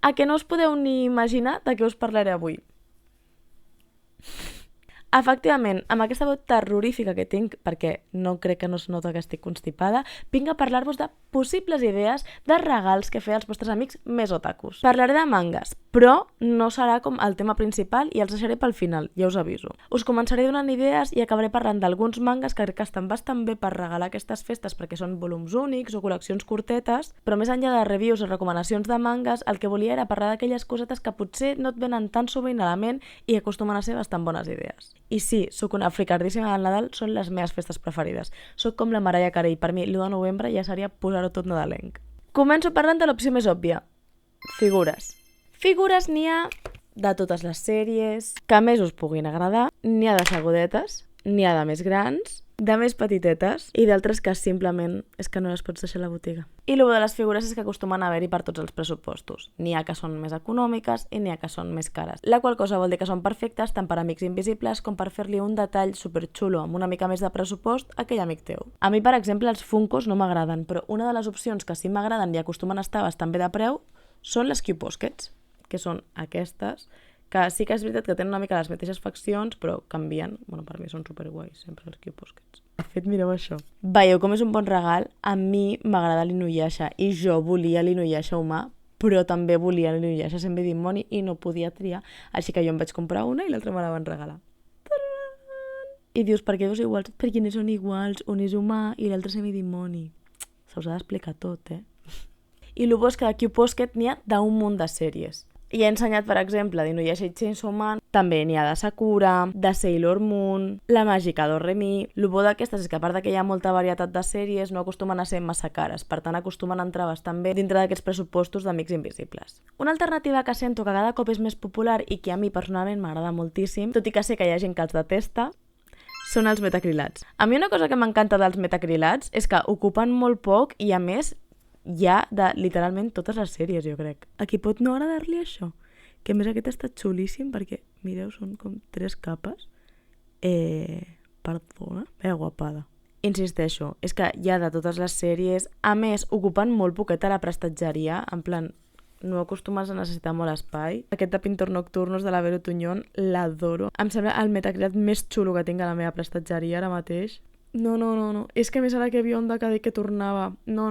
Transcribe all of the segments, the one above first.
A que no us podeu ni imaginar de què us parlaré avui. Efectivament, amb aquesta veu terrorífica que tinc, perquè no crec que no es nota que estic constipada, vinc a parlar-vos de possibles idees de regals que fer als vostres amics més otakus. Parlaré de mangas, però no serà com el tema principal i els deixaré pel final, ja us aviso. Us començaré donant idees i acabaré parlant d'alguns mangas que crec que estan bastant bé per regalar aquestes festes perquè són volums únics o col·leccions curtetes, però més enllà de reviews o recomanacions de mangas, el que volia era parlar d'aquelles cosetes que potser no et venen tan sovint a la ment i acostumen a ser bastant bones idees. I sí, sóc una fricardíssima del Nadal, són les meves festes preferides. Sóc com la Mariah Carey, per mi l'1 de novembre ja seria posar-ho tot nadalenc. Començo parlant de l'opció més òbvia. Figures. Figures n'hi ha de totes les sèries, que més us puguin agradar, n'hi ha de sagudetes, n'hi ha de més grans, de més petitetes i d'altres que simplement és que no les pots deixar a la botiga. I el bo de les figures és que acostumen a haver-hi per tots els pressupostos. N'hi ha que són més econòmiques i n'hi ha que són més cares, la qual cosa vol dir que són perfectes tant per a amics invisibles com per fer-li un detall superxulo amb una mica més de pressupost a aquell amic teu. A mi, per exemple, els Funkos no m'agraden, però una de les opcions que sí m'agraden i acostumen a estar bastant bé de preu són les Q-Poskets, que són aquestes, que sí que és veritat que tenen una mica les mateixes faccions, però canvien. Bueno, per mi són superguais, sempre els Q-Poskets. De fet, mireu això. Veieu com és un bon regal? A mi m'agrada l'Inuyasha i jo volia l'Inuyasha humà, però també volia l'Inuyasha Senbei Dimoni i no podia triar, així que jo em vaig comprar una i l'altra me la van regalar. I dius, per què dos iguals? Perquè no són iguals, un és humà i l'altre Senbei Dimoni. Se us ha d'explicar tot, I el bo és que de Q-Posket n'hi ha d'un munt de sèries. I he ensenyat, per exemple, d'Inuyasha i Chainsaw Man, també n'hi ha de Sakura, de Sailor Moon, La Màgica d'Oremi. El bo d'aquestes és que a part que hi ha molta varietat de sèries, no acostumen a ser massa cares, per tant acostumen a entrar bastant bé dintre d'aquests pressupostos d'amics invisibles. Una alternativa que sento que cada cop és més popular i que a mi personalment m'agrada moltíssim, tot i que sé que hi ha gent que els detesta, són els metacrilats. A mi una cosa que m'encanta dels metacrilats és que ocupen molt poc i a més hi ha de literalment totes les sèries, jo crec. A qui pot no agradar-li això? Que a més aquest està xulíssim perquè, mireu, són com 3 capes. Perdona, veia guapada. Insisteixo, és que hi ha de totes les sèries, a més, ocupen molt poquet a la prestatgeria, en plan, no acostumes a necessitar molt espai. Aquest de Pintor Nocturnos de la Vero Tuñón l'adoro. Em sembla el metacrilat més xulo que tinc a la meva prestatgeria ara mateix. No. És que a més ara que havia un de que tornava. No.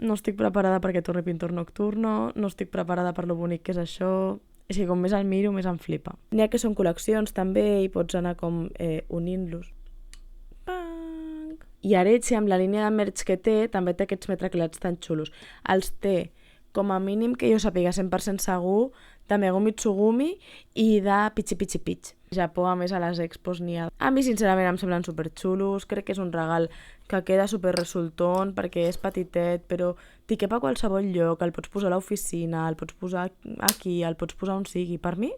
No estic preparada perquè torni Pintor Nocturno, no estic preparada per lo bonic que és això. És que com més el miro, més em flipa. N'hi ha que són col·leccions també i pots anar com unint-los. I Areche, amb la línia de merch que té, també té aquests metacrilats tan xulos. Els té, com a mínim que jo sàpiga 100% segur, de Megumi Tsugumi i de Pichi Pichi Pitch. Japó, a més, a les expos n'hi ha. A mi, sincerament, em semblen superxulos. Crec que és un regal que queda superresultón perquè és petitet, però t'hi cap a qualsevol lloc. El pots posar a l'oficina, el pots posar aquí, el pots posar on sigui. Per mi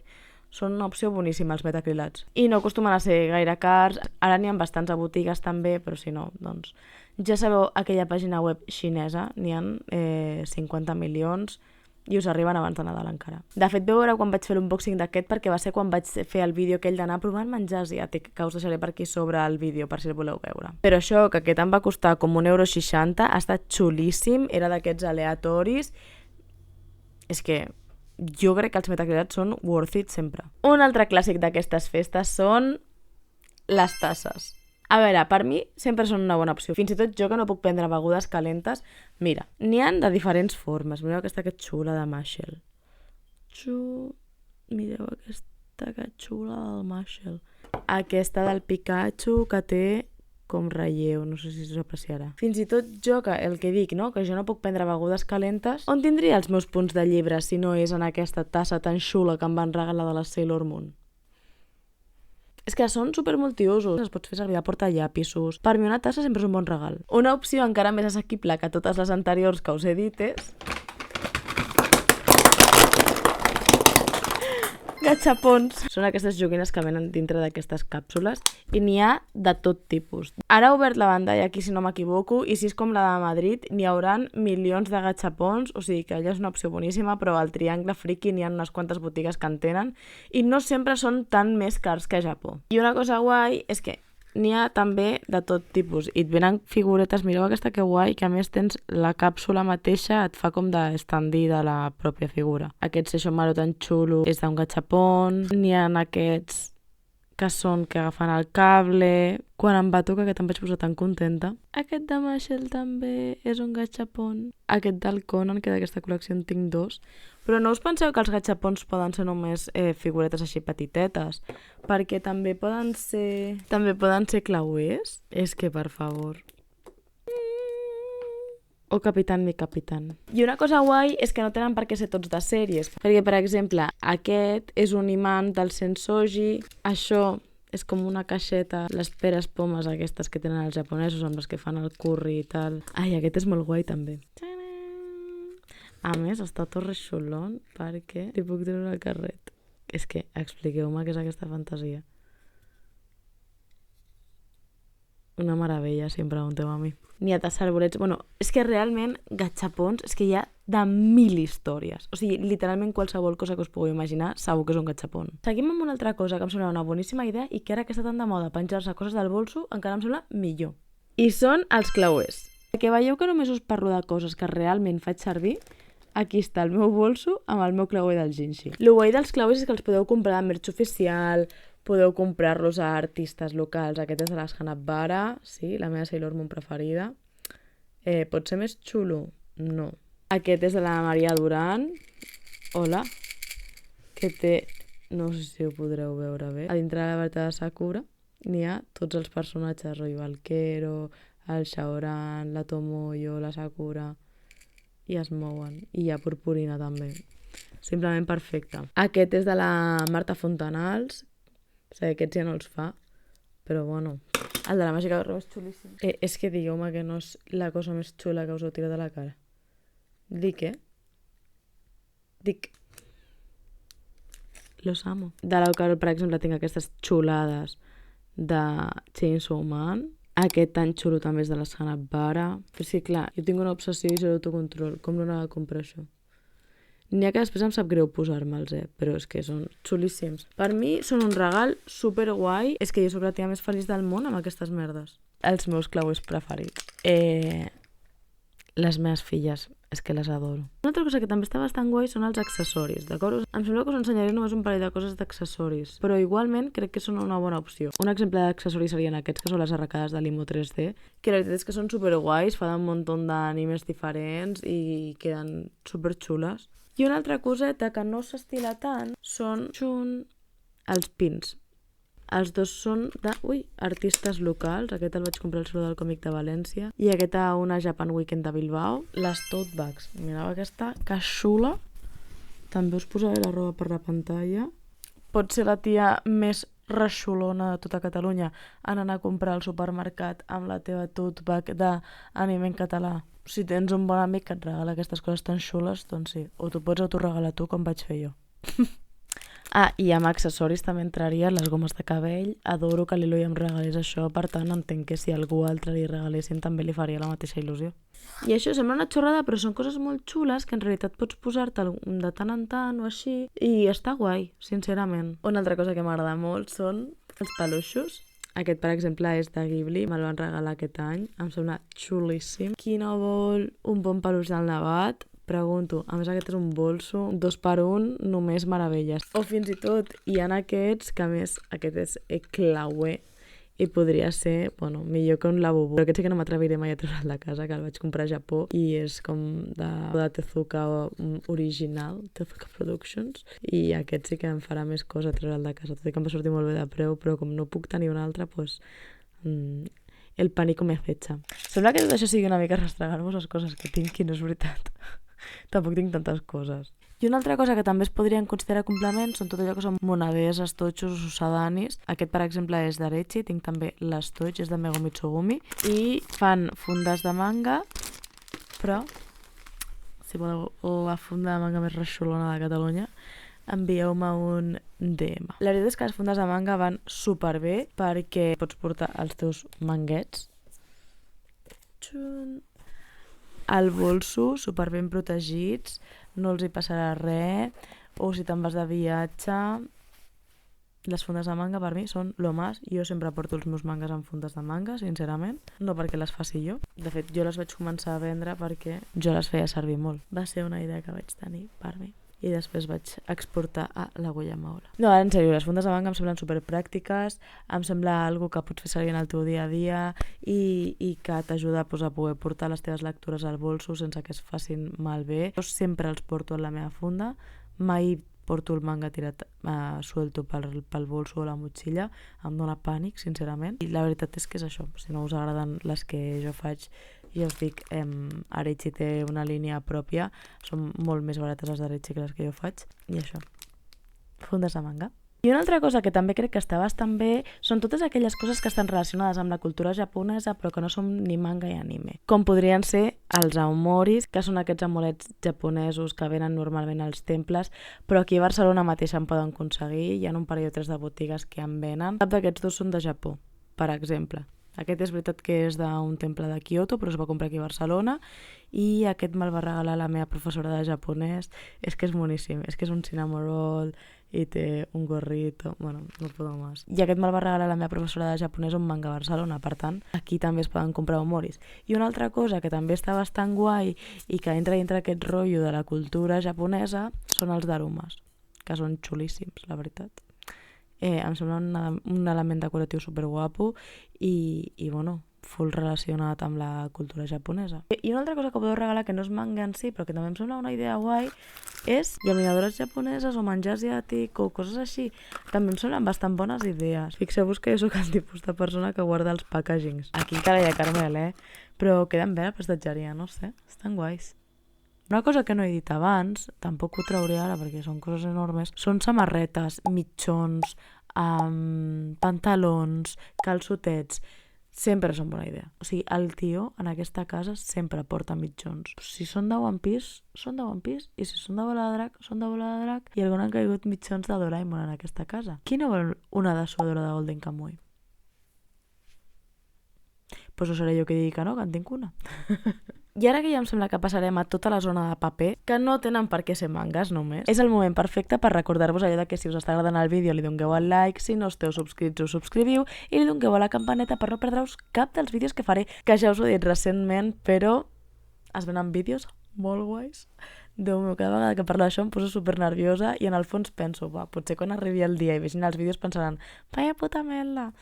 són una opció boníssima, els metacrilats. I no acostumen a ser gaire cars. Ara n'hi ha bastants a botigues també, però si no, doncs... Ja sabeu aquella pàgina web xinesa, n'hi ha 50 milions i us arriben abans de Nadal encara. De fet, vau veure quan vaig fer l'unboxing d'aquest perquè va ser quan vaig fer el vídeo aquell d'anar provant menjar asiàtic, que us deixaré per aquí sobre el vídeo per si el voleu veure. Però això, que aquest em va costar com 1,60 €, ha estat xulíssim, era d'aquests aleatoris. És que jo crec que els metacrilats són worth it sempre. Un altre clàssic d'aquestes festes són les tasses. A veure, per mi sempre són una bona opció. Fins i tot jo que no puc prendre begudes calentes, mira, n'hi ha de diferents formes. Mireu aquesta que xula de Mashel. Mireu aquesta que xula del Mashel. Aquesta del Pikachu que té com relleu, no sé si s'apreciarà. Fins i tot jo, que el que dic, no? Que jo no puc prendre begudes calentes, on tindria els meus punts de llibre si no és en aquesta tassa tan xula que em van regalar de la Sailor Moon? És que són supermultiusos, es pots fer servir de portallapisos. Per mi una tassa sempre és un bon regal. Una opció encara més assequible que totes les anteriors que us he dit és... Gachapons. Són aquestes joguines que venen dintre d'aquestes càpsules i n'hi ha de tot tipus. Ara ha obert la bandalla aquí, si no m'equivoco, i si és com la de Madrid, n'hi hauran milions de gachapons, o sigui que allà és una opció boníssima, però al Triangle Friki n'hi ha unes quantes botigues que en tenen i no sempre són tan més cars que a Japó. I una cosa guai és que n'hi ha també de tot tipus. I et venen figuretes, mireu aquesta que guai, que a més tens la càpsula mateixa, et fa com d'estandir de la pròpia figura. Aquest Sesshomaru tan xulo és d'un gachapon. N'hi ha aquests que són que agafen el cable. Quan em va tocar, aquest em vaig posar tan contenta. Aquest de Mashel també és un gachapon. Aquest del Conan, que d'aquesta col·lecció en tinc 2. Però no us penseu que els gachapons poden ser només figuretes així petitetes, perquè també poden ser clauers. És que, per favor... O Capitán mi Capitán. I una cosa guai és que no tenen per què ser tots de sèries. Perquè, per exemple, aquest és un imant del Sensoji. Això és com una caixeta, les peres pomes aquestes que tenen els japonesos amb les que fan el curri i tal. Ai, aquest és molt guai també. A més, està tot reixolón perquè li puc treure el carret. És que expliqueu-me què és aquesta fantasia. Una meravella, si em pregunteu a mi. N'hi ha de cervorets. Bueno, és que realment gachapons, és que hi ha de 1000 històries. O sigui, literalment qualsevol cosa que us pugueu imaginar segur que és un gachapon. Seguim amb una altra cosa que em sembla una boníssima idea i que ara que està tan de moda penjar-se coses del bolso encara em sembla millor. I són els clauers. Que veieu que només us parlo de coses que realment faig servir. Aquí està el meu bolso amb el meu clauer del Jinshi. Lo guai dels clauers és que els podeu comprar a merch oficial, podeu comprar-los a artistes locals. Aquest és de les Hanabara, sí, la meva Sailor Moon preferida. Pot ser més xulo? No. Aquest és de la Maria Duran. Hola. Que té... No sé si ho podreu veure bé. A dintre de la veritat de Sakura n'hi ha tots els personatges, rotllo Valquero, el Shaoran, la Tomoyo, la Sakura... i es mouen. I hi ha purpurina també. Simplement perfecte. Aquest és de la Marta Fontanals. O sigui, aquests ja no els fa. Però bueno. El de la Màgica Guerrero és xulíssim. És que digueu-me que no és la cosa més xula que us heu tirat a la cara. Dic, Dic. Los amo. De l'Aucarol, per exemple, tinc aquestes xulades de Chainsaw Man. Aquest tan xulo també és de les Hanabara. Però sí, clar, jo tinc una obsessió i zero autocontrol. Com no anava a comprar això? N'hi ha que després em sap greu posar-me'ls, però és que són xulíssims. Per mi són un regal superguai. És que jo soc la tia més feliç del món amb aquestes merdes. Els meus clauers preferits. Les meves filles, és que les adoro. Una altra cosa que també està bastant guai són els accessoris, d'acord? Em sembla que us ensenyaré només un parell de coses d'accessoris, però igualment crec que són una bona opció. Un exemple d'accessoris serien aquests, que són les arracades de Limo 3D, que la veritat és que són superguais, fan un munt d'animes diferents i queden superxules. I una altra coseta que no s'estila tant són els pins. Els dos són artistes locals. Aquest el vaig comprar al Saló del Còmic de València. I aquest a una Japan Weekend de Bilbao. Les tote bags. Mireu aquesta, que xula. També us posaré la roba per la pantalla. Pot ser la tia més reixolona de tota Catalunya en anar a comprar al supermercat amb la teva tote bag d'anime en català. Si tens un bon amic que et regala aquestes coses tan xules, doncs sí. O t'ho pots autoregalar tu, com vaig fer jo. I amb accessoris també entraria les gomes de cabell. Adoro que l'Eloi em regalés això, per tant entenc que si algú altre li regalessin també li faria la mateixa il·lusió. I això sembla una xorrada, però són coses molt xules que en realitat pots posar-te de tant en tant o així i està guai, sincerament. Una altra cosa que m'agrada molt són els peluixos. Aquest, per exemple, és de Ghibli, me'l van regalar aquest any, em sembla xulíssim. Qui no vol un bon peluix del nevat? Pregunto, a més aquest és un bolso 2x1, només meravelles. O fins i tot hi ha aquests que a més aquest és clauer i podria ser, millor que un lavabo. Però aquest sí que no m'atreviré mai a treure'l de casa, que el vaig comprar a Japó i és com de Tezuka original, Tezuka Productions, i aquest sí que em farà més cosa treure'l de casa, tot i que em va sortir molt bé de preu, però com no puc tenir un altre, doncs... el pánico me acecha. Sembla que tot això sigui una mica restregar-vos les coses que tinc i no és veritat. Tampoc tinc tantes coses. I una altra cosa que també es podrien considerar complements són tot allò que són moneders, estotxos o sucedanis. Aquest, per exemple, és d'Arechi, tinc també l'estoig, és de Megumi Tsugumi, i fan fundes de manga, però si voleu la funda de manga més reixolona de Catalunya, envieu-me un DM. La veritat és que les fundes de manga van superbé perquè pots portar els teus manguets al bolso, superben protegits, no els hi passarà res, o si te'n vas de viatge, Les fundes de manga per mi són lo más. Jo sempre porto els meus mangas amb fundes de manga, sincerament. No perquè les faci jo. De fet, jo les vaig començar a vendre perquè jo les feia servir molt. Va ser una idea que vaig tenir per mi. I després vaig exportar a l'Agulla Maola. No, ara en sèrio, les fundes de manga em semblen superpràctiques, em sembla algo que pots fer servir en el teu dia a dia i que t'ajuda a poder portar les teves lectures al bolso sense que es facin malbé. Jo sempre els porto en la meva funda, mai porto el manga tirat suelto pel bolso o la motxilla, em dóna pànic, sincerament. I la veritat és que és això, si no us agraden les que jo faig, ja us dic, Arechi té una línia pròpia, són molt més barates les d'Arechi que les que jo faig, i això, fundes de manga. I una altra cosa que també crec que està bastant bé són totes aquelles coses que estan relacionades amb la cultura japonesa però que no són ni manga ni anime. Com podrien ser els aomoris, que són aquests amulets japonesos que venen normalment als temples, però aquí a Barcelona mateix en poden aconseguir, hi ha un parell o tres de botigues que en venen. Cap d'aquests dos són de Japó, per exemple. Aquest és veritat que és d'un temple de Kyoto, però es va comprar aquí a Barcelona, i aquest me'l va regalar la meva professora de japonès. És que és boníssim, és que és un cinnamon roll i té un gorrito, bueno, no puedo más. I aquest me'l va regalar la meva professora de japonès on manga a Barcelona, per tant, aquí també es poden comprar aomoris. I una altra cosa que també està bastant guai i que entra dintre aquest rotllo de la cultura japonesa són els darumas, que són xulíssims, la veritat. Em sembla un element decoratiu superguapo i bueno, full relacionat amb la cultura japonesa. I una altra cosa que podeu regalar que no és manga en si, però que també em sembla una idea guai, és llaminadores japoneses o menjar asiàtic o coses així. També em semblen bastant bones idees. Fixeu-vos que jo soc el tipus de persona que guarda els packagings. Aquí encara hi ha Carmel, però queden bé a la prestatgeria, no sé, estan guais. Una cosa que no he dit abans, tampoc ho trauré ara perquè són coses enormes, són samarretes, mitjons, pantalons, calçotets. Sempre són bona idea. O sigui, el tio en aquesta casa sempre porta mitjons. Si són de One Piece, són de One Piece, i si són de Bola de Drac, són de Bola de Drac, i algun han caigut mitjons de Doraemon en aquesta casa. Qui no vol una dessuadora de Golden Kamuy? Pues ho seré jo que digui que no, que en tinc una. I ara que ja em sembla que passarem a tota la zona de paper, que no tenen per què ser mangas només, és el moment perfecte per recordar-vos allò de que si us està agradant el vídeo li dongueu al like, si no esteu subscrits us subscriviu i li dongueu a la campaneta per no perdre-us cap dels vídeos que faré, que ja us ho he dit recentment, però es venen vídeos molt guais. Déu meu, cada vegada que parlo d'això em poso super nerviosa i en el fons penso, potser quan arribi el dia i vegin els vídeos pensaran, vaya puta merda.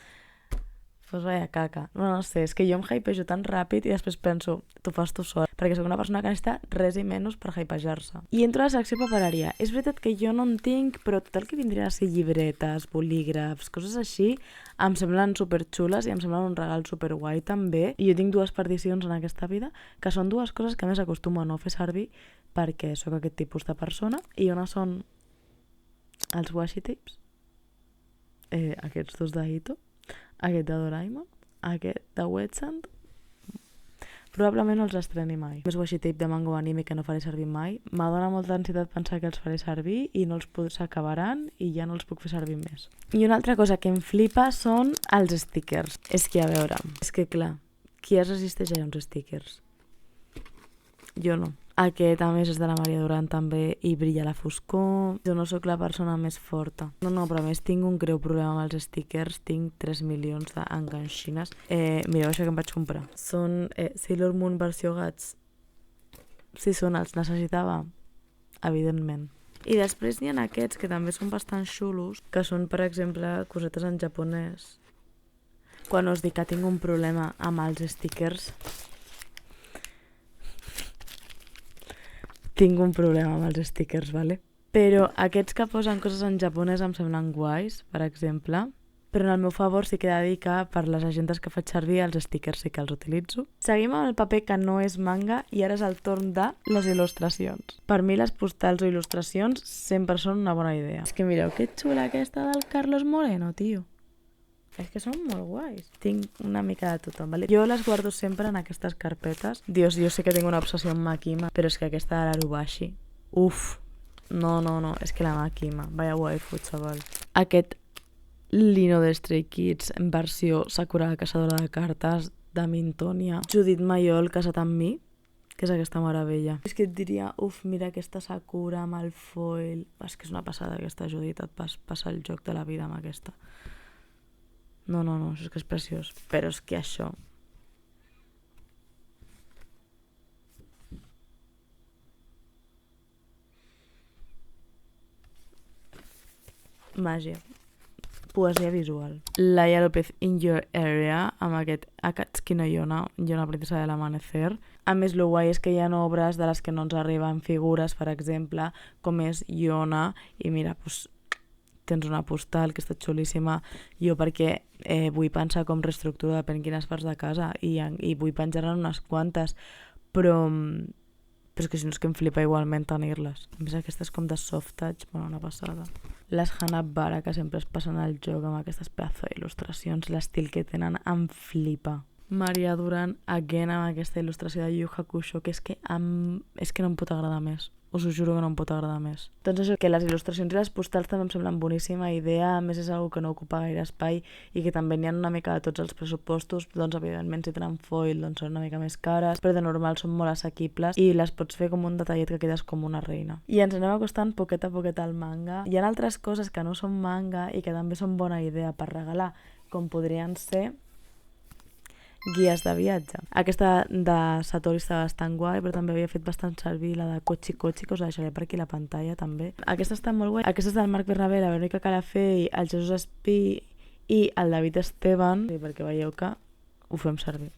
Pues vaya caca. No sé, és que jo em hypejo tan ràpid i després penso, t'ho fas tu sol, perquè sóc una persona que necessita res i menys per hypejar-se. I entro a la secció papereria. És veritat que jo no en tinc, però tot el que vindria a ser llibretes, bolígrafs, coses així, em semblen superxules i em semblen un regal superguai també. I jo tinc dues perdicions en aquesta vida, que són dues coses que més acostumo a no fer servir perquè sóc aquest tipus de persona, i una són els washi tapes, aquests dos d'Ito, aquest de Doraemon, aquest de Wetsand, probablement no els estreni mai. Més washi tape de manga o anime que no faré servir mai. M'adona molta ansietat pensar que els faré servir i no els s'acabaran i ja no els puc fer servir més. I una altra cosa que em flipa són els stickers. És que, a veure, és que clar, qui es resisteix a uns stickers? Jo no. Aquest, a més, és de la Maria Duran també i brilla la foscor. Jo no sóc la persona més forta. No, però a més tinc un greu problema amb els stickers. Tinc 3 milions d'enganxines. Mireu això que em vaig comprar. Són Sailor Moon versió gats. Si són, els necessitava, evidentment. I després n'hi ha aquests que també són bastant xulos, que són, per exemple, cosetes en japonès. Quan us dic que tinc un problema amb els stickers, tinc un problema amb els stickers, vale? Però aquests que posen coses en japonès em semblen guais, per exemple. Però en el meu favor sí que he de dir que per les agendes que faig servir els stickers sí que els utilitzo. Seguim amb el paper que no és manga i ara és el torn de les il·lustracions. Per mi les postals o il·lustracions sempre són una bona idea. És que mireu que xula aquesta del Carlos Moreno, tio. És que són molt guais. Tinc una mica de tothom, vale? Jo les guardo sempre en aquestes carpetes. Dios, jo sé que tinc una obsessió amb Makima, però és que aquesta de l'Arubashi, uf, no, és que la Makima, vaya waifu, xaval. Aquest Lino de Stray Kids en versió Sakura, caçadora de cartes, de Mintonia, Judith Mayol, casat amb mi, que és aquesta meravella. És que et diria, mira aquesta Sakura amb el foil. És que és una passada aquesta, Judit, et vas passar el joc de la vida amb aquesta. No, és que és preciós. Però és que això... Màgia. Poesia visual. Laia López In Your Area, amb aquest Akatsuki no Yona, Yona princesa de l'amanecer. A més, el guai és que hi ha obres de les que no ens arriben figures, per exemple, com és Yona, i mira, tens una postal que està xulíssima. Jo perquè vull pensar com reestructuro depèn quines parts de casa, i vull penjar-ne unes quantes, però és que si no és que em flipa igualment tenir-les. A més, aquestes com de soft touch, una passada. Les Hanna-Barbera, que sempre es passen al joc amb aquestes pedazo d'il·lustracions, l'estil que tenen em flipa. Maria Duran, again, amb aquesta il·lustració de Yu Hakusho, que és que no em pot agradar més. Us ho juro que no em pot agradar més. Doncs això, que les il·lustracions i les postals també em semblen boníssima idea, a més és una que no ocupa gaire espai i que també n'hi ha una mica de tots els pressupostos, doncs evidentment si tenen foil doncs són una mica més cares, però de normal són molt assequibles i les pots fer com un detallet que quedes com una reina. I ens anem acostant poquet a poquet al manga. Hi ha altres coses que no són manga i que també són bona idea per regalar, com podrien ser guies de viatge. Aquesta de Satori està bastant guai, però també havia fet bastant servir la de Kochi Kochi, que us la deixaré per aquí a la pantalla també. Aquesta està molt guai. Aquesta és del Marc Bernabé, la Verónica Calafell, el Jesús Espí i el David Esteban, perquè veieu que ho fem servir.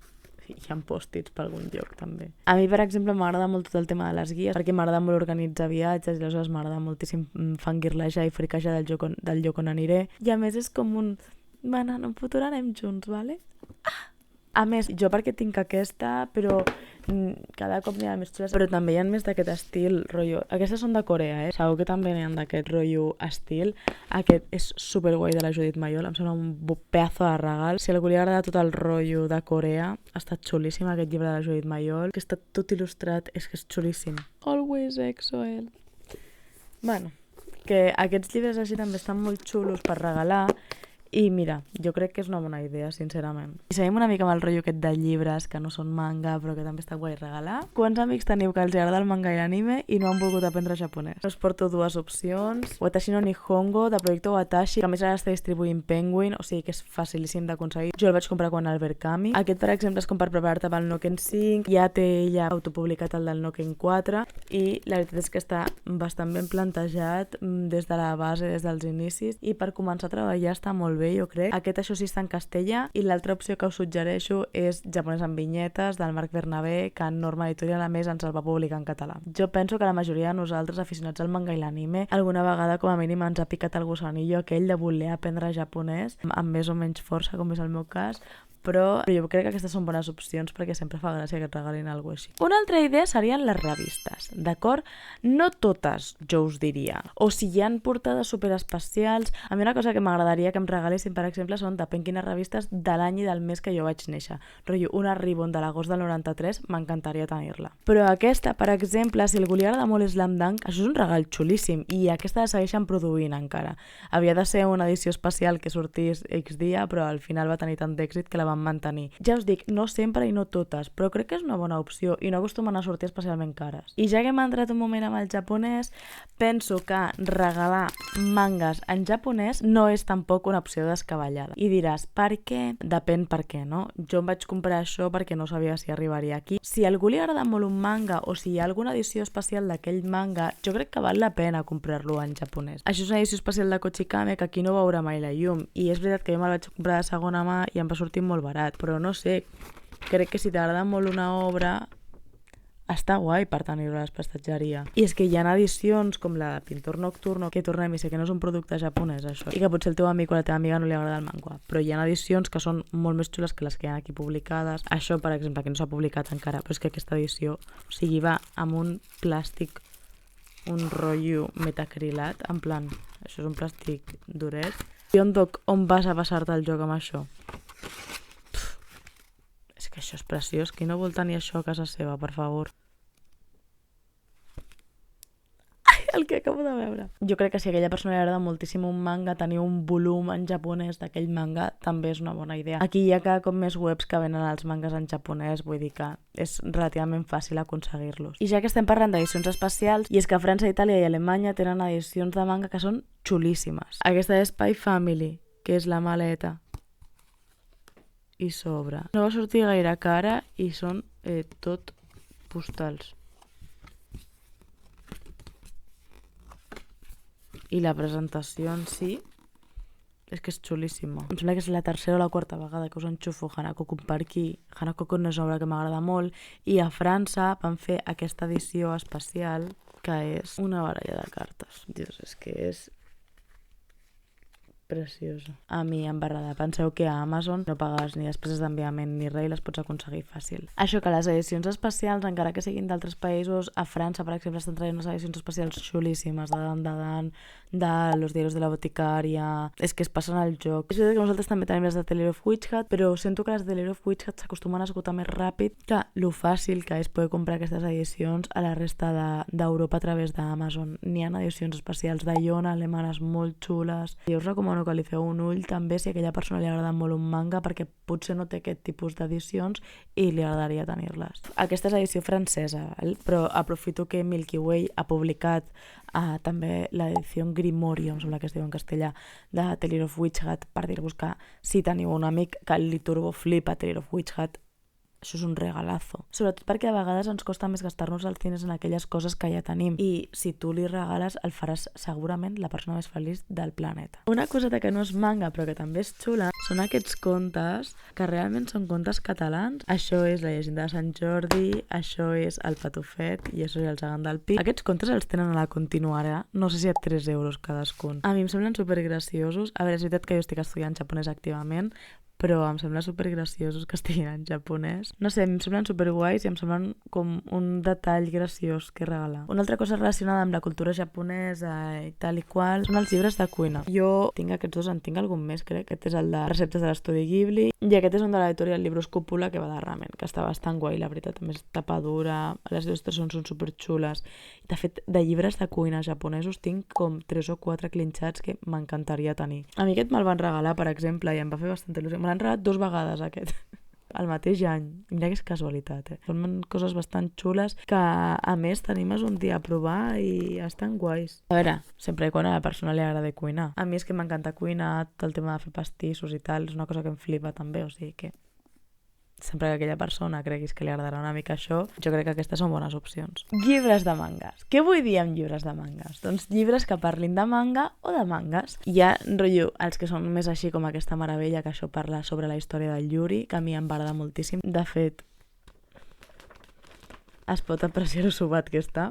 Hi ha pòstits per algun lloc també. A mi, per exemple, m'agrada molt tot el tema de les guies, perquè m'agrada molt organitzar viatges i aleshores m'agrada moltíssim fangirlejar i friquejar del lloc on aniré. I a més és com un... Bueno, en un futur anem junts, vale? A més, jo perquè tinc aquesta, però cada cop n'hi ha més xules, però també hi ha més d'aquest estil, rotllo. Aquestes són de Corea, Segur que també n'hi ha d'aquest rotllo estil. Aquest és superguai de la Judit Mayol, em sembla un pedazo de regal. Si a algú li agrada tot el rotllo de Corea, està xulíssim aquest llibre de la Judit Mayol, que està tot il·lustrat, és que és xulíssim. Always EXO-L. Bueno, que aquests llibres així també estan molt xulos per regalar. I mira, jo crec que és una bona idea, sincerament. I seguim una mica amb el rotllo aquest de llibres que no són manga, però que també està guai regalar. Quants amics teniu que els agrada el manga i l'anime i no han volgut aprendre japonès? Us porto dues opcions. Watashi no Nihongo, de Projecte Watashi, que a més ara està distribuint Penguin, o sigui que és facilíssim d'aconseguir. Jo el vaig comprar quan el Berkami. Aquest, per exemple, és com per preparar-te pel Noken 5. Ja té ella autopublicat el del Noken 4 i la veritat és que està bastant ben plantejat des de la base, des dels inicis, i per començar a treballar està molt bé, jo crec. Aquest això sí està en castellà i l'altra opció que us suggereixo és Japonès amb vinyetes, del Marc Bernabé, que en Norma Editorial a més ens el va publicar en català. Jo penso que la majoria de nosaltres, aficionats al manga i l'anime, alguna vegada com a mínim ens ha picat el gossanillo aquell de voler aprendre japonès amb més o menys força, com és el meu cas, però jo crec que aquestes són bones opcions perquè sempre fa gràcia que et regalin alguna cosa així. Una altra idea serien les revistes, d'acord? No totes, jo us diria. O si hi ha portades superespecials, a mi una cosa que m'agradaria que em regalessin, per exemple, són depèn quines revistes de l'any i del mes que jo vaig néixer. Rotllo, una Ribbon de l'agost del 93, m'encantaria tenir-la. Però aquesta, per exemple, si algú li agrada molt Slam Dunk, això és un regal xulíssim i aquesta la segueixen produint encara. Havia de ser una edició especial que sortís X dia, però al final va tenir tant d'èxit que la van mantenir. Ja us dic, no sempre i no totes, però crec que és una bona opció i no acostumen a sortir especialment cares. I ja que m'ha entrat un moment amb el japonès, penso que regalar mangas en japonès no és tampoc una opció descabellada. I diràs, per què? Depèn per què, no? Jo em vaig comprar això perquè no sabia si arribaria aquí. Si a algú li agrada molt un manga o si hi ha alguna edició especial d'aquell manga, jo crec que val la pena comprar-lo en japonès. Això és una edició especial de Kochikame que aquí no veurà mai la llum i és veritat que jo me'l vaig comprar de segona mà i em va sortir molt barat, però no sé, crec que si t'agrada molt una obra està guai per tenir-ho a l'esprestatgeria. I és que hi ha edicions com la de Pintor Nocturno, que tornem i sé que no és un producte japonès això, i que potser el teu amic o la teva amiga no li agrada el manga, però hi ha edicions que són molt més xules que les que hi ha aquí publicades. Això, per exemple, que no s'ha publicat encara, però és que aquesta edició, o sigui, va amb un plàstic, un rotllo metacrilat, en plan, això és un plàstic duret. Yondok, on vas a passar-te el joc amb això? És que això és preciós. Qui no vol tenir això a casa seva, per favor? Ai, el que acabo de veure. Jo crec que si a aquella persona li agrada moltíssim un manga, tenir un volum en japonès d'aquell manga també és una bona idea. Aquí hi ha cada cop més webs que venen els mangas en japonès, vull dir que és relativament fàcil aconseguir-los. I ja que estem parlant d'edicions especials, i és que a França, Itàlia i Alemanya tenen edicions de manga que són xulíssimes. Aquesta és Spy Family, que és la maleta. I sobre. No va sortir gaire cara i són tot postals. I la presentació en si és que és xulíssima. Em sembla que és la tercera o la quarta vegada que us enxufo Hanako-kun per aquí. Hanako-kun és una obra que m'agrada molt i a França van fer aquesta edició especial que és una baralla de cartes. Dios, és que és preciosa. A mi embarrada. Penseu que a Amazon no pagues ni despeses d'enviament ni res i les pots aconseguir fàcil. Això que les edicions especials, encara que siguin d'altres països, a França, per exemple, estan traient unes edicions especials xulíssimes de Dan, de Los diarios de la boticària. És que es passen al joc. És veritat que nosaltres també tenim les de The Letter of Witch Hat, però sento que les de The Letter of Witch Hat s'acostumen a esgotar més ràpid que lo fàcil que és poder comprar aquestes edicions a la resta d'Europa a través d'Amazon. N'hi ha edicions especials de Iona, alemanes molt xules. Jo us recomano que li feu un ull també si a aquella persona li agrada molt un manga, perquè potser no té aquest tipus d'edicions i li agradaria tenir-les. Aquesta és edició francesa, però aprofito que Milky Way ha publicat també l'edició Grimorio, em sembla que es diu en castellà, de Tale of Witch Hat, per dir-vos que si teniu un amic que li turbo flipa Tale of Witch Hat, això és un regalazo. Sobretot perquè a vegades ens costa més gastar-nos els diners en aquelles coses que ja tenim. I si tu li regales, el faràs segurament la persona més feliç del planeta. Una coseta que no és manga, però que també és xula, són aquests contes que realment són contes catalans. Això és La llegenda de Sant Jordi, això és El Patufet i això és El gegant del Pi. Aquests contes els tenen a la Continuarà, no sé si a 3 euros cadascun. A mi em semblen supergraciosos. A veure, és veritat que jo estic estudiant japonès activament, però em sembla supergraciosos que estiguin en japonès. No sé, em semblen superguais i em semblen com un detall graciós que regalar. Una altra cosa relacionada amb la cultura japonesa i tal i qual són els llibres de cuina. Jo tinc aquests dos, en tinc algun més, crec. Aquest és el de receptes de l'estudi Ghibli i aquest és un de l'editorial Libros Cúpula que va de ramen, que està bastant guai, la veritat. A més, tapa dura, les il·lustracions són superxules. De fet, de llibres de cuina japonesos tinc com 3 o 4 clinxats que m'encantaria tenir. A mi aquest me'l van regalar, per exemple, i em va fer bastanta il·lusió. Me l'han regalat 2 vegades, aquest, el mateix any. Mira que és casualitat, Són coses bastant xules que, a més, t'animes un dia a provar i estan guais. A veure, sempre i quan a la persona li agrada cuinar. A mi és que m'encanta cuinar, tot el tema de fer pastissos i tal, és una cosa que em flipa també, o sigui que sempre que aquella persona creguis que li agradarà una mica això, jo crec que aquestes són bones opcions. Llibres de mangas. Què vull dir amb llibres de mangas? Doncs llibres que parlin de manga o de mangas. Hi ha, rotllo, els que són més així com aquesta meravella, que això parla sobre la història del Yuri, que a mi em va agradar moltíssim. De fet, es pot apreciar lo subat que està.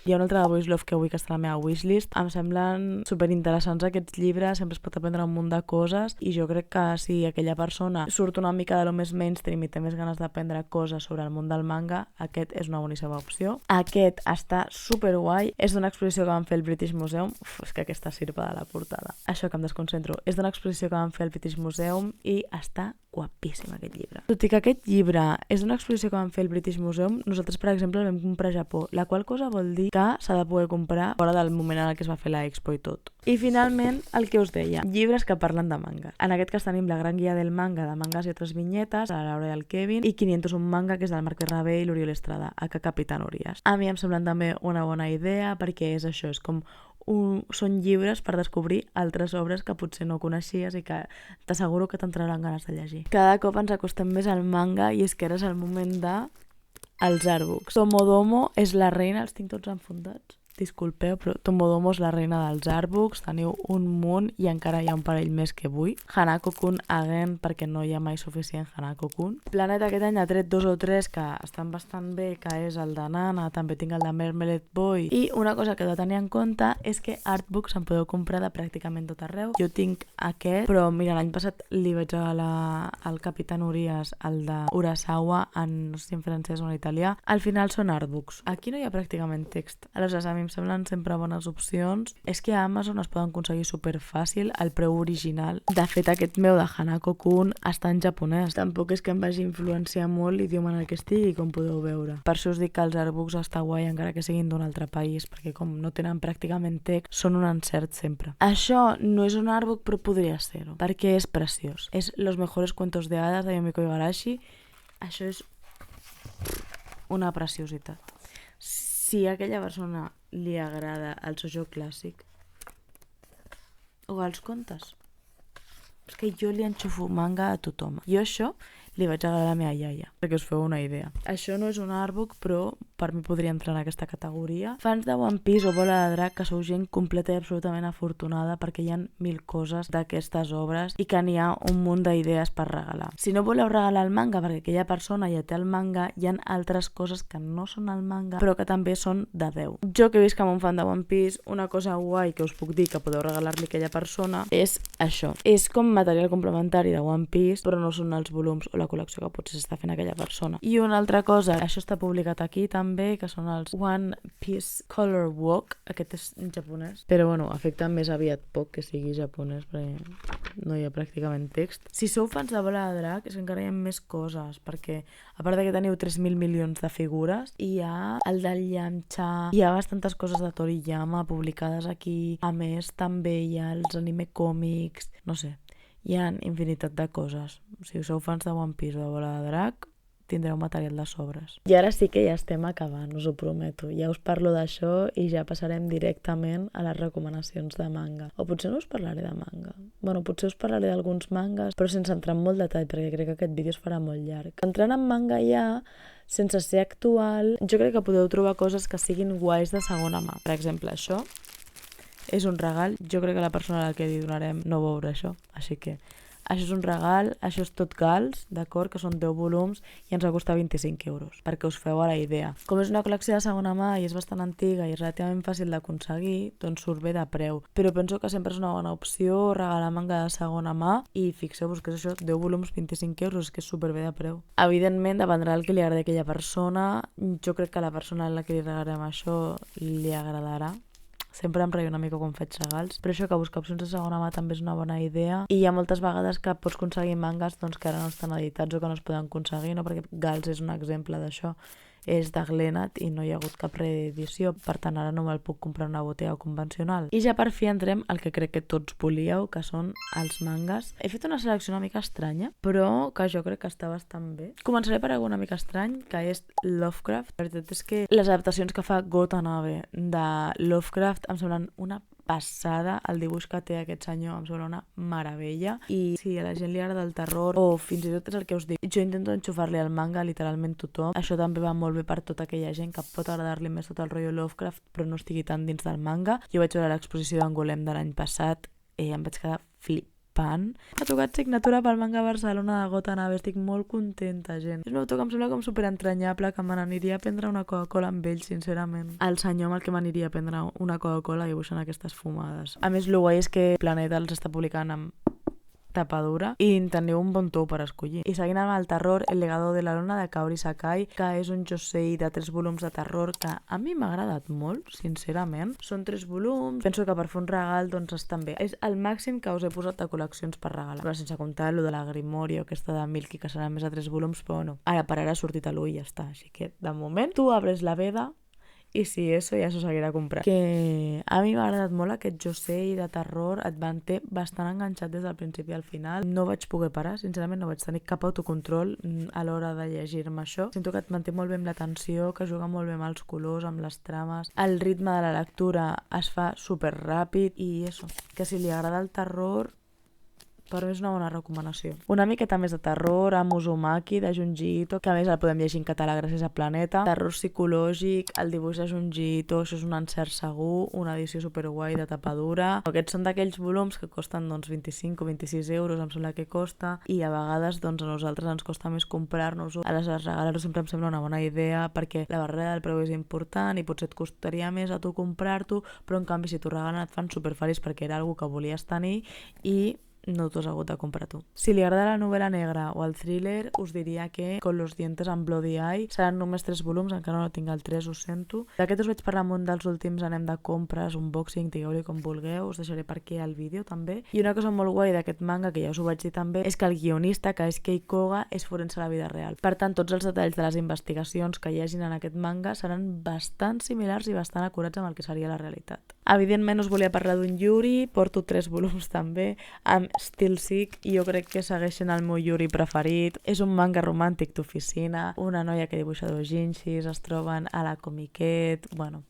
Hi ha un altre de Boys Love que vull que està a la meva wishlist. Em semblen superinteressants aquests llibres, sempre es pot aprendre un munt de coses i jo crec que si aquella persona surt una mica de lo més mainstream i té més ganes d'aprendre coses sobre el món del manga, aquest és una boníssima opció. Aquest està superguai, és d'una exposició que van fer el British Museum. És que aquesta sirpa de la portada. Això que em desconcentro. És d'una exposició que van fer el British Museum i està guapíssim aquest llibre. Tot i que aquest llibre és d'una exposició que van fer el British Museum, nosaltres, per exemple, el vam comprar a Japó, la qual cosa vol dir que s'ha de poder comprar fora del moment en el que es va fer l'Expo i tot. I finalment, el que us deia, llibres que parlen de manga. En aquest cas tenim La gran guia del manga, de mangas i altres vinyetes, de la Laura i el Kevin, i 501 manga, que és del Marc Bernabé i l'Oriol Estrada, aka Capitán Urias. A mi em semblen també una bona idea perquè és això, és com són llibres per descobrir altres obres que potser no coneixies i que t'asseguro que t'entraran ganes de llegir. Cada cop ens acostem més al manga i és que ara és el moment de els artbooks. Tomodomo és la reina, els tinc tots enfundats. Disculpeu, però Tomodomo és la reina dels artbooks, teniu un munt i encara hi ha un parell més que vull. Hanako-kun again, perquè no hi ha mai suficient Hanako-kun. Planet aquest any ha tret 2 o 3 que estan bastant bé, que és el de Nana, també tinc el de Mermeled Boy. I una cosa que he de tenir en compte és que artbooks en podeu comprar de pràcticament tot arreu. Jo tinc aquest, però mira, l'any passat li vaig regalar al Capitán Urias, el de Urasawa, no sé si en francès o en italià. Al final són artbooks. Aquí no hi ha pràcticament text. Aleshores, a mi mi em semblen sempre bones opcions. És que a Amazon es poden aconseguir superfàcil el preu original. De fet, aquest meu de Hanako-kun està en japonès. Tampoc és que em vagi influenciar molt l'idioma en el que estigui, com podeu veure. Per això us dic que els artbooks està guai encara que siguin d'un altre país, perquè com no tenen pràcticament text, són un encert sempre. Això no és un artbook, però podria ser-ho, perquè és preciós. És Los mejores cuentos de hadas de Yomiko Igarashi. Això és una preciositat. Si a aquella persona li agrada el shoujo clàssic o els contes, és que jo li enxufo manga a tothom. Jo això li vaig regalar a la meva iaia, perquè us feu una idea. Això no és un artbook, però per mi podria entrar en aquesta categoria. Fans de One Piece o Bola de Drac, que sou gent completa i absolutament afortunada perquè hi ha 1000 coses d'aquestes obres i que n'hi ha un munt d'idees per regalar. Si no voleu regalar el manga perquè aquella persona ja té el manga, hi ha altres coses que no són el manga, però que també són de 10. Jo que visc amb un fan de One Piece, una cosa guai que us puc dir que podeu regalar-li a aquella persona és això. És com material complementari de One Piece, però no són els volums o la col·lecció que potser s'està fent aquella persona. I una altra cosa, això està publicat aquí també, que són els One Piece Color Walk. Aquest és en japonès, però bueno, afecta més aviat poc que sigui japonès, perquè no hi ha pràcticament text. Si sou fans de Bola de Drac, és que encara hi ha més coses, perquè a part que teniu 3.000 milions de figures, hi ha el del Yamcha, hi ha bastantes coses de Toriyama publicades aquí. A més, també hi ha els anime còmics, no sé, hi ha infinitat de coses. Si sou fans de One Piece o de Bola de Drac, tindreu material de sobres. I ara sí que ja estem acabant, us ho prometo. Ja us parlo d'això i ja passarem directament a les recomanacions de manga. O potser no us parlaré de manga. Bueno, potser us parlaré d'alguns mangas, però sense entrar en molt detall, perquè crec que aquest vídeo es farà molt llarg. Entrant en manga ja, sense ser actual, jo crec que podeu trobar coses que siguin guais de segona mà. Per exemple, això és un regal. Jo crec que la persona a la que li donarem no veurà això, així que això és un regal, això és tot gals, d'acord, que són 10 volums i ens va costar 25 euros, perquè us feu a la idea. Com és una col·lecció de segona mà i és bastant antiga i és relativament fàcil d'aconseguir, doncs surt bé de preu. Però penso que sempre és una bona opció regalar manga de segona mà i fixeu-vos que és això, 10 volums, 25 euros, que és superbé de preu. Evidentment, dependrà del que li agradi a aquella persona. Jo crec que a la persona a la que li regalarem això li agradarà. Sempre em reio una mica quan faig regals, però això que buscar opcions de segona mà també és una bona idea. I hi ha moltes vegades que pots aconseguir mangas doncs, que ara no estan editats o que no es poden aconseguir, no? Perquè Gals és un exemple d'això. És de Glenat i no hi ha hagut cap reedició, per tant ara no me'l puc comprar una botiga convencional. I ja per fi entrem al que crec que tots volíeu, que són els mangas. He fet una selecció una mica estranya, però que jo crec que està bastant bé. Començaré per algú una mica estrany, que és Lovecraft. La veritat és que les adaptacions que fa Watanabe de Lovecraft em semblen una passada. El dibuix que té aquest senyor em sembla una meravella, i si a la gent li agrada el terror o fins i tot és el que us dic, jo intento enxufar-li al manga literalment tothom. Això també va molt bé per tota aquella gent que pot agradar-li més tot el rotllo Lovecraft però no estigui tan dins del manga. Jo vaig veure l'exposició d'Angolem de l'any passat i em vaig quedar flipant. M'ha tocat signatura pel manga Barcelona de Watanabe, estic molt contenta, gent. És un autor que em sembla com superentranyable, que me n'aniria a prendre una Coca-Cola amb ell, sincerament. El senyor amb el que m'aniria a prendre una Coca-Cola dibuixant aquestes fumades. A més, el guai és que Planeta els està publicant amb tapadura i teniu un bon to per escollir. I seguint amb el terror, El legado de la luna de Kaori Sakai, que és un josei de 3 volums de terror que a mi m'ha agradat molt, sincerament. Són 3 volums, penso que per fer un regal doncs estan bé. És el màxim que us he posat de col·leccions per regalar. Però sense comptar lo de la Grimorio, aquesta de Milky, que serà més de 3 volums, però bueno, ara per ara ha sortit a l'1 i ja està. Així que, de moment, tu abres la veda i si eso ja s'ho seguirà comprant. Que a mi m'ha agradat molt aquest josei de terror, et manté bastant enganxat des del principi al final. No vaig poder parar, sincerament no vaig tenir cap autocontrol a l'hora de llegir-me això. Sento que et manté molt bé amb l'atenció, que juga molt bé amb els colors, amb les trames. El ritme de la lectura es fa super ràpid i això, que si li agrada el terror, per mi és una bona recomanació. Una miqueta més de terror, amb Uzumaki, de Junji Ito, que a més el podem llegir en català gràcies a Planeta. Terror psicològic, el dibuix de Junji Ito, això és un encert segur, una edició superguai de tapadura. Aquests són d'aquells volums que costen doncs, 25 o 26 euros, em sembla que costa, i a vegades doncs, a nosaltres ens costa més comprar-nos-ho. Aleshores, regalar-ho sempre em sembla una bona idea, perquè la barrera del preu és important i potser et costaria més a tu comprar-t'ho, però en canvi si t'ho regalen et fan superfeliç perquè era algo que volies tenir i no t'ho has hagut de comprar tu. Si li agrada la novel·la negra o el thriller, us diria que Con los dientes en Bloody Eye seran només 3 volums, encara no tinc el 3, ho sento. D'aquest us vaig parlar un dels últims, anem de compres, unboxing, digueu-li com vulgueu, us deixaré per aquí el vídeo també. I una cosa molt guai d'aquest manga, que ja us ho vaig dir també, és que el guionista, que és Kei Koga, és forense a la vida real. Per tant, tots els detalls de les investigacions que hi hagin en aquest manga seran bastant similars i bastant acurats amb el que seria la realitat. Evidentment us volia parlar d'un Yuri, porto 3 volums també, amb Still Sick, i jo crec que segueixen el meu Yuri preferit. És un manga romàntic d'oficina, una noia que dibuixa doujinshis, es troben a la Comiquet, bueno,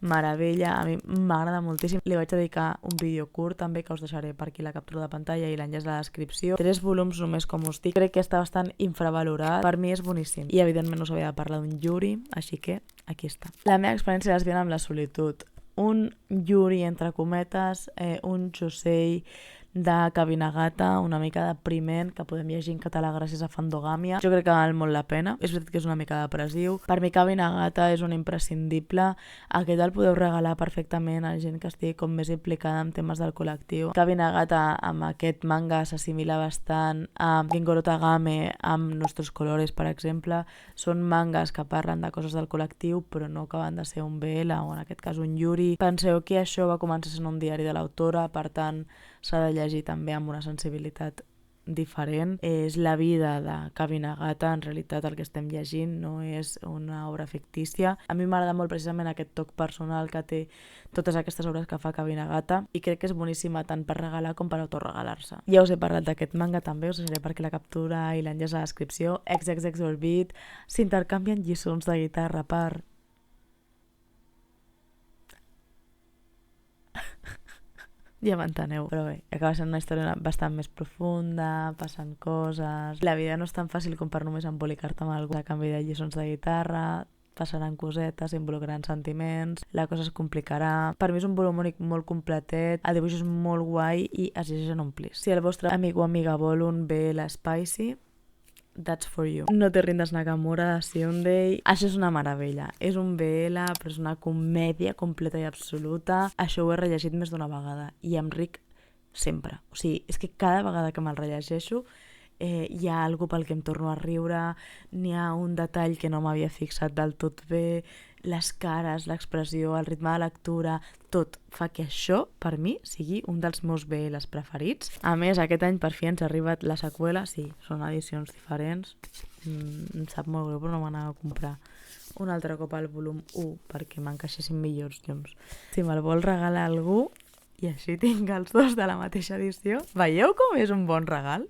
meravella, a mi m'agrada moltíssim. Li vaig dedicar un vídeo curt també, que us deixaré per aquí la captura de pantalla i l'enllaç a la descripció. 3 volums només, com us dic, crec que està bastant infravalorat, per mi és boníssim. I evidentment us havia de parlar d'un Yuri, així que aquí està. La meva experiència lesbiana amb la solitud. Un Yuri, entre cometes, un Josei de Kabinagata, una mica depriment, que podem llegir en català gràcies a Fandogàmia. Jo crec que val molt la pena. És veritat que és una mica depressiu. Per mi Kabinagata és un imprescindible. Aquest el podeu regalar perfectament a gent que estigui com més implicada en temes del col·lectiu. Kabinagata amb aquest manga s'assimila bastant a Gengoro Tagame amb Nuestros Colores, per exemple. Són mangas que parlen de coses del col·lectiu, però no acaben de ser un BL o en aquest cas un Yuri. Penseu que això va començar sent un diari de l'autora, per tant s'ha de llegir també amb una sensibilitat diferent. És la vida de Kabinagata, en realitat el que estem llegint no és una obra fictícia. A mi m'agrada molt precisament aquest toc personal que té totes aquestes obres que fa Kabinagata i crec que és boníssima tant per regalar com per autorregalar-se. Ja us he parlat d'aquest manga també, us deixaré per aquí la captura i l'enllaç a la descripció. XXX Orbit, s'intercanvien lliçons de guitarra per... Ja m'enteneu, però bé, acaba sent una història bastant més profunda, passen coses... La vida no és tan fàcil com per només embolicar-te amb algú a canvi de lliçons de guitarra, passaran cosetes, involucraran sentiments, la cosa es complicarà... Per mi és un volum únic molt completet, el dibuix és molt guai i es llegeix en un plis. Si el vostre amic o amiga vol un BL spicy, that's for you. No te rindes Nakamura de Sunday. Això és una meravella. És un BL, però és una comèdia completa i absoluta. Això ho he rellegit més d'una vegada i em ric sempre. O sigui, és que cada vegada que me'l rellegeixo hi ha algú pel que em torno a riure, n'hi ha un detall que no m'havia fixat del tot bé, les cares, l'expressió, el ritme de lectura, tot fa que això, per mi, sigui un dels meus BLs preferits. A més, aquest any per fi ens ha arribat la seqüela, sí, són edicions diferents, em sap molt greu, però no m'anava a comprar un altre cop al volum 1 perquè m'encaixessin millors llums. Si me'l vol regalar algú, i així tinc els dos de la mateixa edició. Veieu com és un bon regal?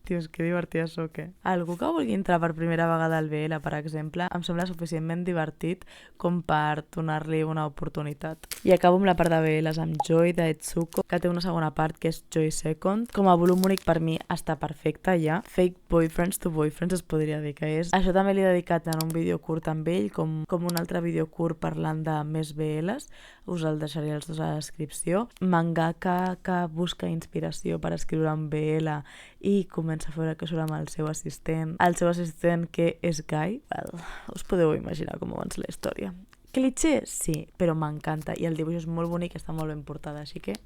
Tios, que divertida sóc, Algú que vulgui entrar per primera vegada al BL, per exemple, em sembla suficientment divertit com per donar-li una oportunitat. I acabo amb la part de BLs amb Joy de Etsuko, que té una segona part que és Joy Second. Com a volum únic per mi està perfecte ja. Fake Boyfriends to Boyfriends es podria dir que és. Això també l'he dedicat en un vídeo curt amb ell, com un altre vídeo curt parlant de més BLs. Us el deixaré els dos a la descripció. Mangaka que busca inspiració per escriure un BL i comença a fer que surt amb el seu assistent. El seu assistent, que és gai. Well, us podeu imaginar com avança la història. Cliché? Sí, però m'encanta. I el dibuix és molt bonic i està molt ben portada, així que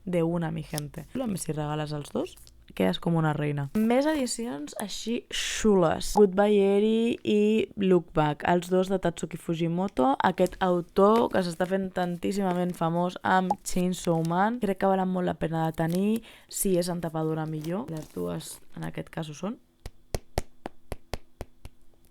de una, mi gente. A més, si regales els dos, quedes com una reina. Més edicions així xules. Goodbye Eri i Look Back, els dos de Tatsuki Fujimoto. Aquest autor que s'està fent tantíssimament famós amb Chainsaw Man. Crec que valen molt la pena de tenir. Si és en tapadura, millor. Les dues en aquest cas ho són.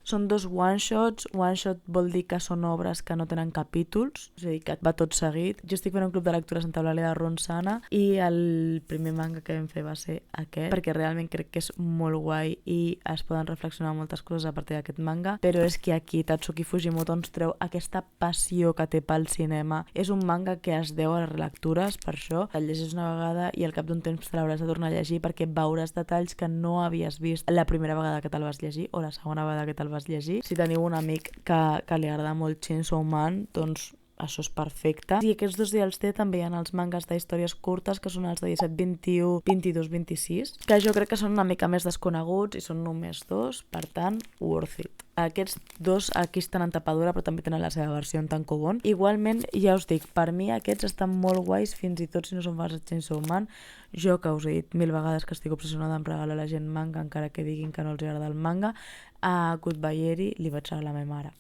Són dos one-shots. One-shot vol dir que són obres que no tenen capítols, és a dir, que va tot seguit. Jo estic fent un club de lectures en taulale de Ronsana i el primer manga que vam fer va ser aquest, perquè realment crec que és molt guai i es poden reflexionar moltes coses a partir d'aquest manga, però és que aquí Tatsuki Fujimoto ens treu aquesta passió que té pel cinema. És un manga que es deu a les relectures, per això el llegeix una vegada i al cap d'un temps te l'hauràs de tornar a llegir perquè veuràs detalls que no havies vist la primera vegada que te'l vas llegir o la segona vegada que te'l vas llegir. Si teniu un amic que li agrada molt Chainsaw Man, doncs això és perfecte. I aquests 2 dies té també en els mangas d'històries curtes, que són els de 17, 21, 22, 26, que jo crec que són una mica més desconeguts i són només 2, per tant, worth it. Aquests 2 aquí estan en tapadura, però també tenen la seva versió en tankobon. Igualment, ja us dic, per mi aquests estan molt guais, fins i tot si no són fans de Chainsaw Man. Jo, que us he dit 1000 vegades que estic obsessionada en regalar a la gent manga, encara que diguin que no els agrada el manga, a Goodbye li vaig regalar a la meva mare,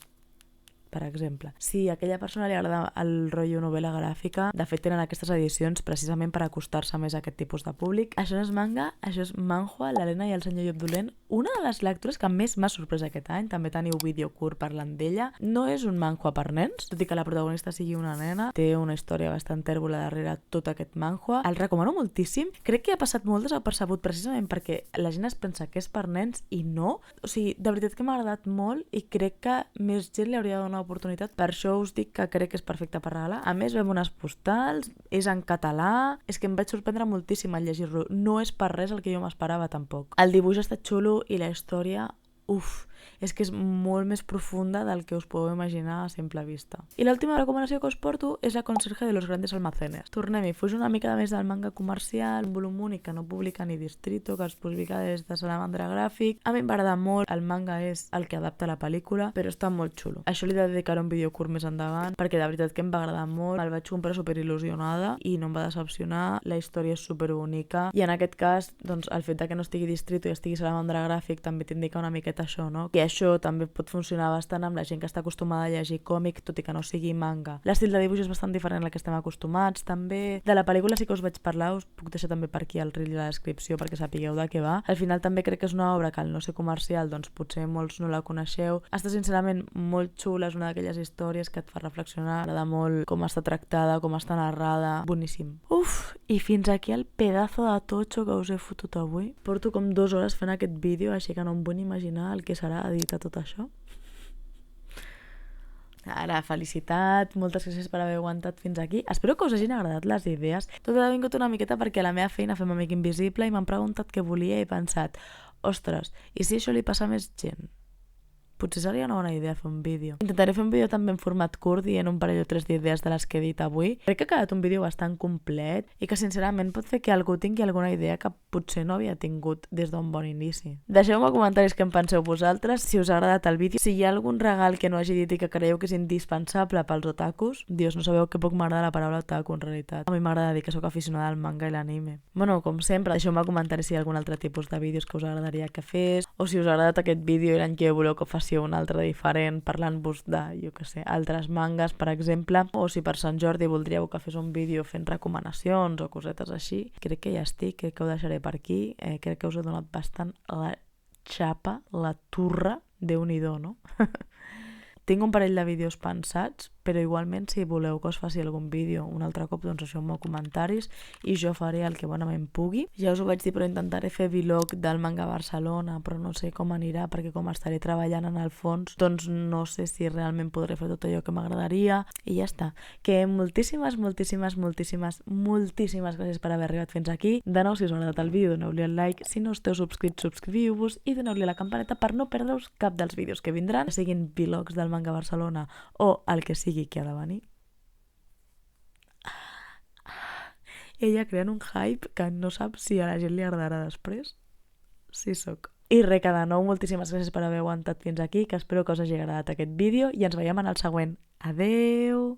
per exemple. Si a aquella persona li agrada el rotllo novel·la gràfica, de fet tenen aquestes edicions precisament per acostar-se més a aquest tipus de públic. Això no és manga, això és manhwa, l'Helena i el senyor Llop dolent. Una de les lectures que més m'ha sorprès aquest any, també teniu vídeo curt parlant d'ella, no és un manhwa per nens, tot i que la protagonista sigui una nena, té una història bastant tèrbola darrere tot aquest manhwa. El recomano moltíssim. Crec que ha passat molt desapercebut precisament perquè la gent es pensa que és per nens i no. O sigui, de veritat que m'ha agradat molt i crec que més gent li hauria de donar oportunitat. Per això us dic que crec que és perfecte per regalar. A més, veiem unes postals, és en català, és que em vaig sorprendre moltíssim al llegir-lo. No és per res el que jo m'esperava tampoc. El dibuix està xulo i la història, és que és molt més profunda del que us podeu imaginar a simple vista. I l'última recomanació que us porto és La conserje de los grandes almacenes. Tornem-hi, fuig una mica més del manga comercial, un volum únic que no publica ni Distrito, que es publica des de Salamandra Gràfic. A mi m'agrada molt, el manga és el que adapta la pel·lícula, però està molt xulo. Això li dedicaré un vídeo curt més endavant, perquè de veritat que em va agradar molt, el vaig comprar superil·lusionada i no em va decepcionar, la història és superbonica i en aquest cas, doncs, el fet de que no estigui Distrito i estigui Salamandra Gràfic també t'indica una miqueta això, no? Que això també pot funcionar bastant amb la gent que està acostumada a llegir còmic, tot i que no sigui manga. L'estil de dibuix és bastant diferent al que estem acostumats, també. De la pel·lícula sí que us vaig parlar, us puc deixar també per aquí el reel i la descripció perquè sapigueu de què va. Al final també crec que és una obra que al no ser comercial, doncs potser molts no la coneixeu. Està sincerament molt xula, és una d'aquelles històries que et fa reflexionar, agrada molt com està tractada, com està narrada, boníssim. I fins aquí el pedazo de totxo que us he fotut avui. Porto com 2 hores fent aquest vídeo, així que no em vull imaginar el que serà editar tot això. Ara, felicitat, moltes gràcies per haver aguantat fins aquí. Espero que us hagin agradat les idees. Tot ha vingut una miqueta perquè a la meva feina fem Amic Invisible i m'han preguntat què volia i he pensat, ostres, i si això li passa a més gent? Potser seria una bona idea fer un vídeo. Intentaré fer un vídeo també en format curt dient un parell o 3 d'idees de les que he dit avui. Crec que ha quedat un vídeo bastant complet i que sincerament pot fer que algú tingui alguna idea que potser no havia tingut des d'un bon inici. Deixeu-me comentaris què en penseu vosaltres, si us ha agradat el vídeo, si hi ha algun regal que no hagi dit i que creieu que és indispensable pels otakus. Dios, no sabeu que poc m'agrada la paraula otaku en realitat. A mi m'agrada dir que sóc aficionada al manga i l'anime. Bueno, com sempre, deixeu-me comentaris si hi ha algun altre tipus de vídeos que us agradaria que fes, o si us ha agradat aquest vídeo i l'any que voleu que faci un altre diferent parlant-vos de, jo que sé, altres mangas, per exemple, o si per Sant Jordi voldríeu que fes un vídeo fent recomanacions o cosetes així. Crec que ja estic, crec que ho deixaré per aquí, crec que us he donat bastant la xapa, la turra, Déu-n'hi-do, no? Tinc un parell de vídeos pensats, però igualment si voleu que us faci algun vídeo un altre cop, doncs deixeu-me comentaris i jo faré el que bonament pugui. Ja us ho vaig dir, però intentaré fer vlog del manga a Barcelona, però no sé com anirà, perquè com estaré treballant en el fons, doncs no sé si realment podré fer tot allò que m'agradaria i ja està. Que moltíssimes gràcies per haver arribat fins aquí. De nou, si us ha agradat el vídeo, doneu-li el like. Si no esteu subscrits, subscriviu-vos i doneu-li a la campaneta per no perdre-us cap dels vídeos que vindran, siguin vlogs del manga a Barcelona o el que sigui que ha de venir. Ella creant un hype que no sap si a la gent li agradarà després. Sí sóc. I res, que de nou, moltíssimes gràcies per haver aguantat fins aquí, que espero que us hagi agradat aquest vídeo i ens veiem en el següent. Adeu!